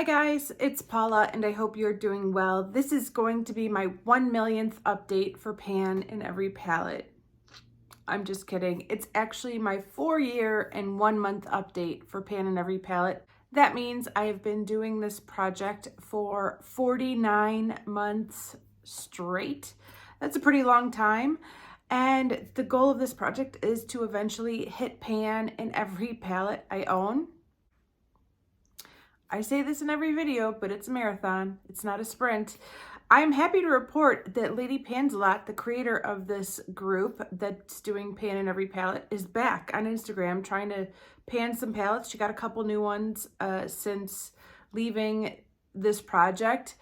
Hi guys, it's Paula and I hope you're doing well. This is going to be my 1 millionth update for Pan in every palette. I'm just kidding. It's actually my 4-year and 1 month update for Pan in every palette. That means I have been doing this project for 49 months straight. That's a pretty long time. And the goal of this project is to eventually hit Pan in every palette I own. I say this in every video, but it's a marathon. It's not a sprint. I'm happy to report that Lady Pansalot, the creator of this group that's doing Pan in every palette, is back on Instagram trying to pan some palettes. She got a couple new ones since leaving this project.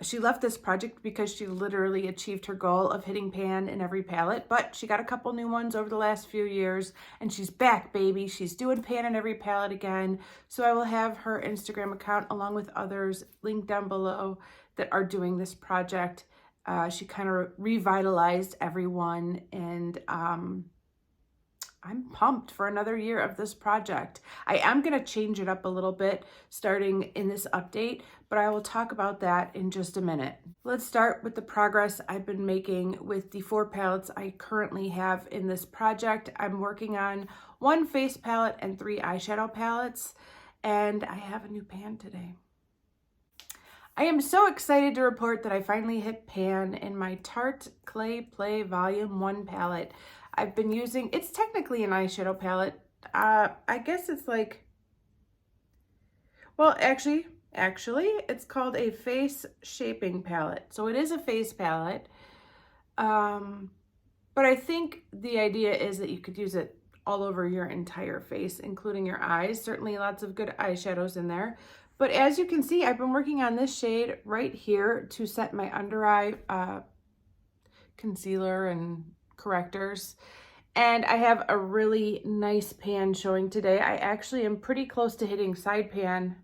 She left this project because she literally achieved her goal of hitting Pan in every palette, but she got a couple new ones over the last few years and she's back, baby. She's doing Pan in every palette again. So I will have her Instagram account along with others linked down below that are doing this project. She kind of revitalized everyone and I'm pumped for another year of this project. I am going to change it up a little bit starting in this update, but I will talk about that in just a minute. Let's start with the progress I've been making with the 4 palettes I currently have in this project. I'm working on 1 face palette and 3 eyeshadow palettes, and I have a new pan today. I am so excited to report that I finally hit Pan in my Tarte Clay Play Volume 1 palette. I've been using, it's technically an eyeshadow palette. I guess it's like, well, actually, it's called a face shaping palette. So it is a face palette. But I think the idea is that you could use it all over your entire face, including your eyes. Certainly lots of good eyeshadows in there. But as you can see, I've been working on this shade right here to set my under eye concealer and correctors. And I have a really nice pan showing today. I actually am pretty close to hitting side pan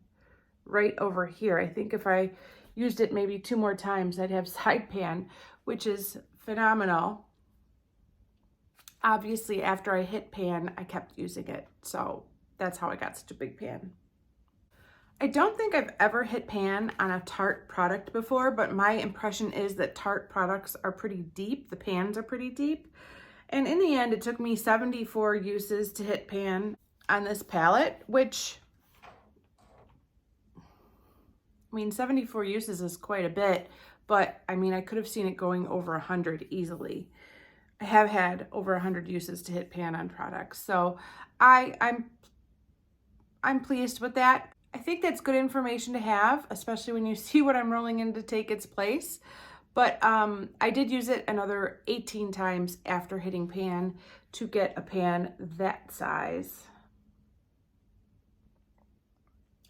right over here. I think if I used it maybe 2 more times, I'd have side pan, which is phenomenal. Obviously, after I hit pan, I kept using it. So that's how I got such a big pan. I don't think I've ever hit pan on a Tarte product before, but my impression is that Tarte products are pretty deep. The pans are pretty deep. And in the end, it took me 74 uses to hit pan on this palette, which, I mean, 74 uses is quite a bit, but I mean, I could have seen it going over 100 easily. I have had over 100 uses to hit pan on products. So I'm pleased with that. I think that's good information to have, especially when you see what I'm rolling in to take its place. But I did use it another 18 times after hitting pan to get a pan that size.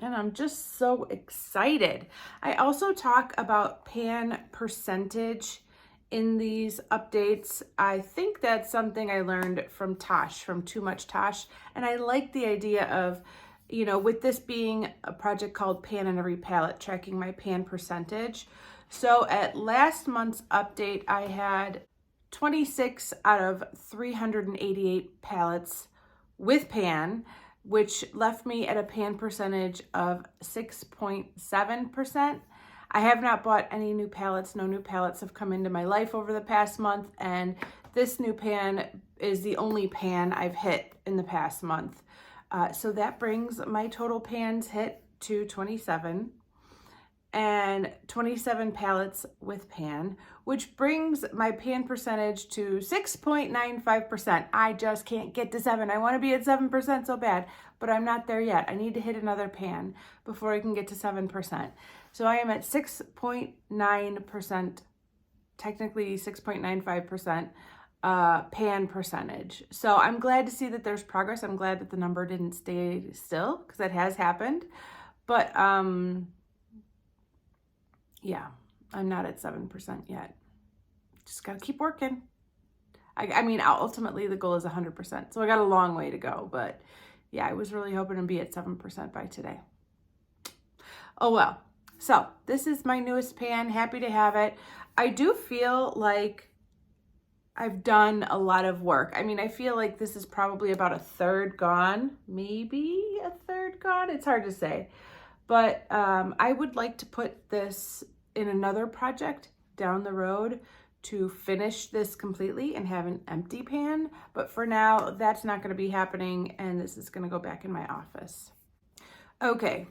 And I'm just so excited. I also talk about pan percentage in these updates. I think that's something I learned from Tosh, from Too Much Tosh. And I like the idea of, you know, with this being a project called Pan in Every Palette, tracking my pan percentage. So at last month's update, I had 26 out of 388 palettes with pan, which left me at a pan percentage of 6.7%. I have not bought any new palettes. No new palettes have come into my life over the past month, and this new pan is the only pan I've hit in the past month. So that brings my total pans hit to 27 and 27 palettes with pan, which brings my pan percentage to 6.95%. I just can't get to 7. I want to be at 7% so bad, but I'm not there yet. I need to hit another pan before I can get to 7%. So I am at 6.9%, technically 6.95%. Pan percentage. So I'm glad to see that there's progress. I'm glad that the number didn't stay still because that has happened. But yeah, I'm not at 7% yet. Just got to keep working. I mean, ultimately the goal is 100%. So I got a long way to go. But yeah, I was really hoping to be at 7% by today. Oh well. So this is my newest pan. Happy to have it. I do feel like I've done a lot of work. I mean, I feel like this is probably about a third gone, maybe a third gone. It's hard to say. But I would like to put this in another project down the road to finish this completely and have an empty pan. But for now, that's not going to be happening, and this is going to go back in my office. Okay,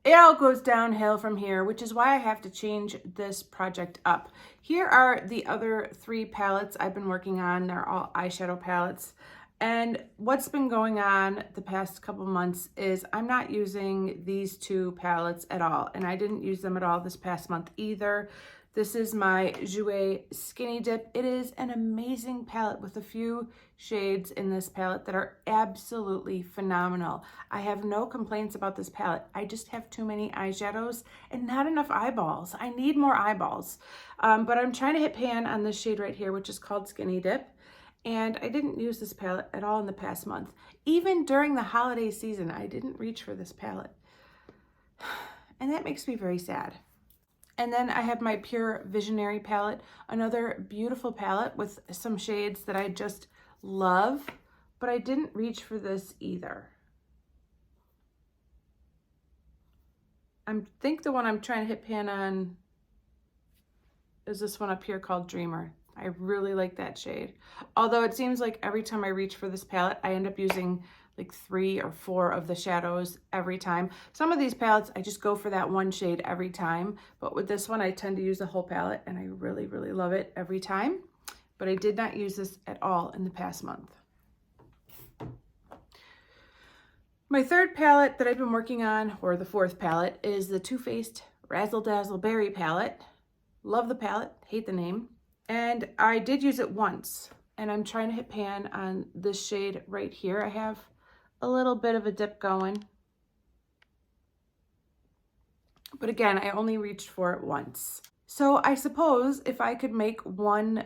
it all goes downhill from here, which is why I have to change this project up. Here are the other 3 palettes I've been working on. They're all eyeshadow palettes. And what's been going on the past couple months is I'm not using these 2 palettes at all. And I didn't use them at all this past month either. This is my Jouer Skinny Dip. It is an amazing palette with a few shades in this palette that are absolutely phenomenal. I have no complaints about this palette. I just have too many eyeshadows and not enough eyeballs. I need more eyeballs. But I'm trying to hit pan on this shade right here, which is called Skinny Dip. And I didn't use this palette at all in the past month. Even during the holiday season, I didn't reach for this palette. And that makes me very sad. And then I have my Pure Visionary palette, another beautiful palette with some shades that I just love, but I didn't reach for this either. I think the one I'm trying to hit pan on is this one up here called Dreamer. I really like that shade. Although it seems like every time I reach for this palette, I end up using like 3 or 4 of the shadows every time. Some of these palettes, I just go for that one shade every time. But with this one, I tend to use the whole palette, and I really, really love it every time. But I did not use this at all in the past month. My 3rd palette that I've been working on, or the 4th palette, is the Too Faced Razzle Dazzle Berry palette. Love the palette, hate the name. And I did use it once, and I'm trying to hit pan on this shade right here. I have a little bit of a dip going. But again, I only reached for it once. So I suppose if I could make one,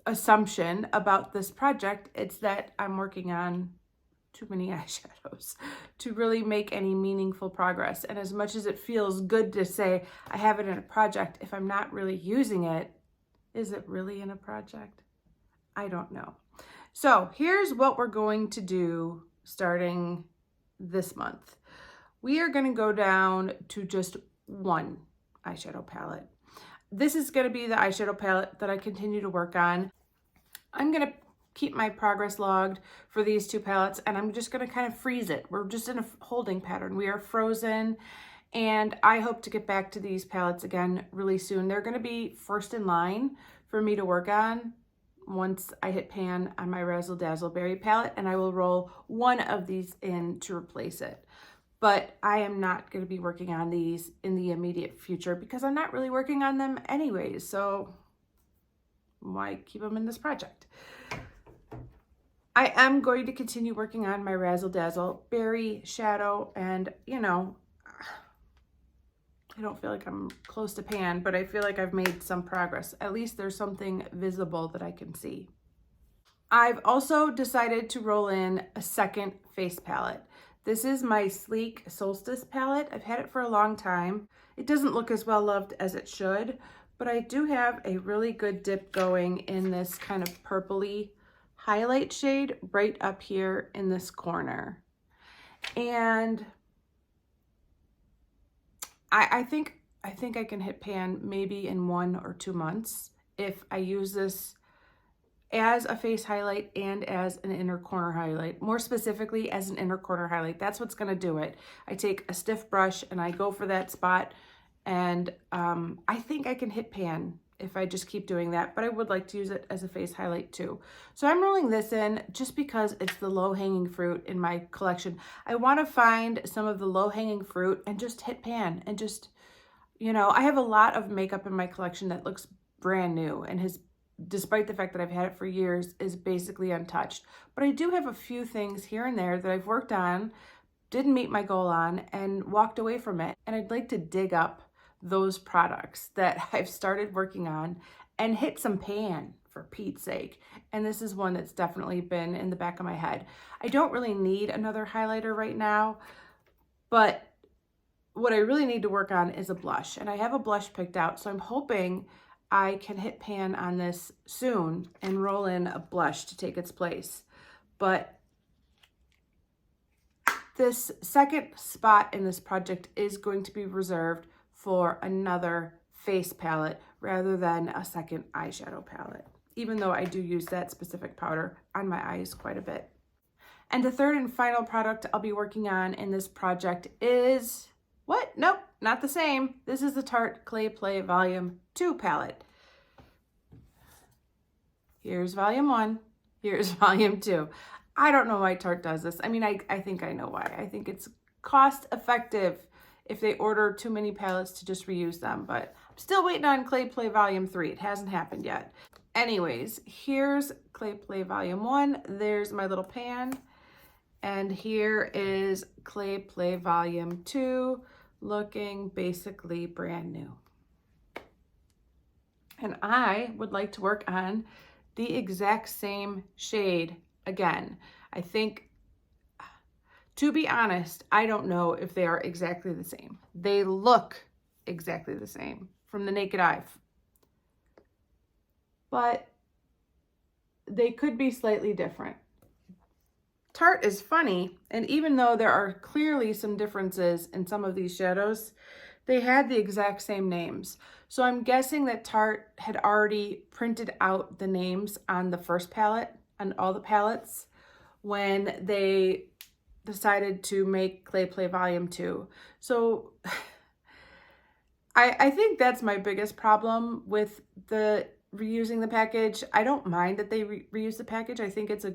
assumption about this project, it's that I'm working on too many eyeshadows to really make any meaningful progress. And as much as it feels good to say I have it in a project, if I'm not really using it, is it really in a project? I don't know. So here's what we're going to do starting this month. We are going to go down to just one eyeshadow palette. This is going to be the eyeshadow palette that I continue to work on. I'm going to keep my progress logged for these 2 palettes, and I'm just going to kind of freeze it. We're just in a holding pattern. We are frozen, and I hope to get back to these palettes again really soon. They're going to be first in line for me to work on once I hit pan on my Razzle Dazzle Berry palette, and I will roll one of these in to replace it. But I am not going to be working on these in the immediate future because I'm not really working on them anyways, so why keep them in this project? I am going to continue working on my Razzle Dazzle Berry shadow, and I don't feel like I'm close to pan, but I feel like I've made some progress. At least there's something visible that I can see. I've also decided to roll in a second face palette. This is my Sleek Solstice palette. I've had it for a long time. It doesn't look as well loved as it should, but I do have a really good dip going in this kind of purpley highlight shade right up here in this corner. And I think I can hit pan maybe in 1 or 2 months if I use this as a face highlight and as an inner corner highlight. More specifically, as an inner corner highlight. That's what's going to do it. I take a stiff brush and I go for that spot, and I think I can hit pan if I just keep doing that, but I would like to use it as a face highlight too. So I'm rolling this in just because it's the low-hanging fruit in my collection. I want to find some of the low-hanging fruit and just hit pan and just, I have a lot of makeup in my collection that looks brand new and has, despite the fact that I've had it for years, is basically untouched. But I do have a few things here and there that I've worked on, didn't meet my goal on, and walked away from it. And I'd like to dig up those products that I've started working on and hit some pan, for Pete's sake. And this is one that's definitely been in the back of my head. I don't really need another highlighter right now, but what I really need to work on is a blush. And I have a blush picked out, so I'm hoping I can hit pan on this soon and roll in a blush to take its place. But This second spot in this project is going to be reserved for another face palette rather than a second eyeshadow palette, even though I do use that specific powder on my eyes quite a bit. And the third and final product I'll be working on in this project is, what? Nope, not the same. This is the Tarte Clay Play Volume 2 palette. Here's Volume 1, here's Volume 2. I don't know why Tarte does this. I mean, I think I know why. I think it's cost effective if they order too many palettes to just reuse them, but I'm still waiting on Clay Play Volume 3. It hasn't happened yet. Anyways, here's Clay Play Volume 1. There's my little pan. And here is Clay Play Volume 2, looking basically brand new. And I would like to work on the exact same shade again. I think, to be honest, I don't know if they are exactly the same. They look exactly the same from the naked eye, but they could be slightly different. Tarte is funny, and even though there are clearly some differences in some of these shadows, they had the exact same names. So I'm guessing that Tarte had already printed out the names on the first palette, on all the palettes, when they decided to make Clay Play Volume 2. So I think that's my biggest problem with the reusing the package. I don't mind that they reuse the package. I think it's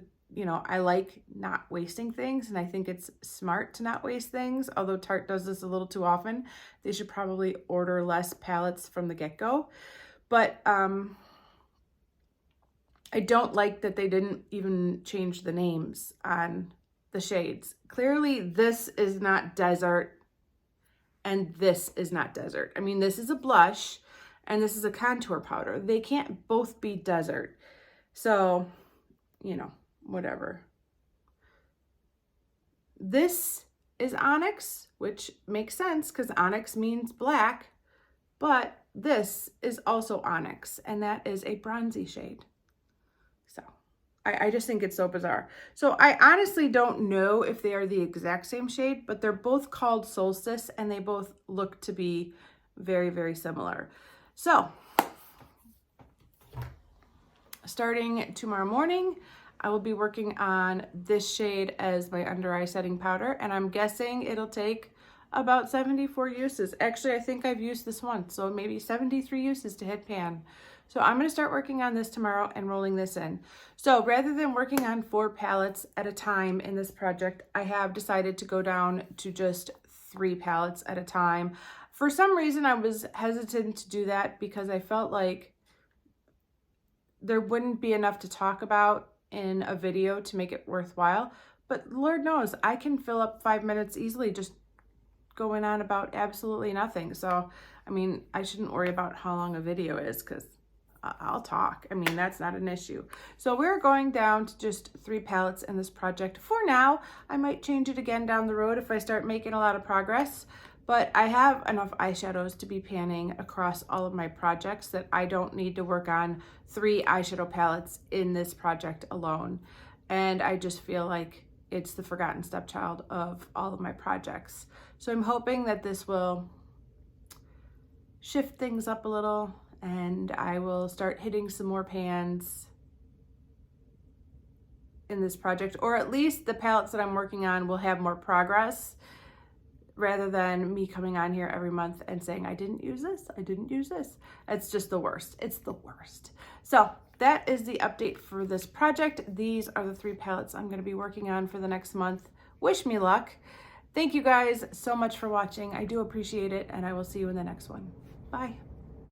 I like not wasting things, and I think it's smart to not waste things, although Tarte does this a little too often. They should probably order less palettes from the get-go. But I don't like that they didn't even change the names on the shades. Clearly, this is not desert, and this is not desert. I mean, this is a blush, and this is a contour powder. They can't both be desert. So, whatever. This is onyx, which makes sense because onyx means black, but this is also onyx, and that is a bronzy shade. So I just think it's so bizarre. So I honestly don't know if they are the exact same shade, but they're both called Solstice, and they both look to be very, very similar. So starting tomorrow morning, I will be working on this shade as my under eye setting powder, and I'm guessing it'll take about 74 uses. Actually, I think I've used this once, so maybe 73 uses to hit pan. So I'm gonna start working on this tomorrow and rolling this in. So rather than working on 4 palettes at a time in this project, I have decided to go down to just 3 palettes at a time. For some reason, I was hesitant to do that because I felt like there wouldn't be enough to talk about in a video to make it worthwhile, but Lord knows I can fill up 5 minutes easily just going on about absolutely nothing. So I mean, I shouldn't worry about how long a video is because I'll talk. I mean, that's not an issue. So we're going down to just 3 palettes in this project for now. I might change it again down the road if I start making a lot of progress, but I have enough eyeshadows to be panning across all of my projects that I don't need to work on 3 eyeshadow palettes in this project alone. And I just feel like it's the forgotten stepchild of all of my projects. So I'm hoping that this will shift things up a little, and I will start hitting some more pans in this project, or at least the palettes that I'm working on will have more progress, rather than me coming on here every month and saying, I didn't use this, I didn't use this. It's just the worst. It's the worst. So that is the update for this project. These are the 3 palettes I'm going to be working on for the next month. Wish me luck. Thank you guys so much for watching. I do appreciate it, and I will see you in the next one. Bye.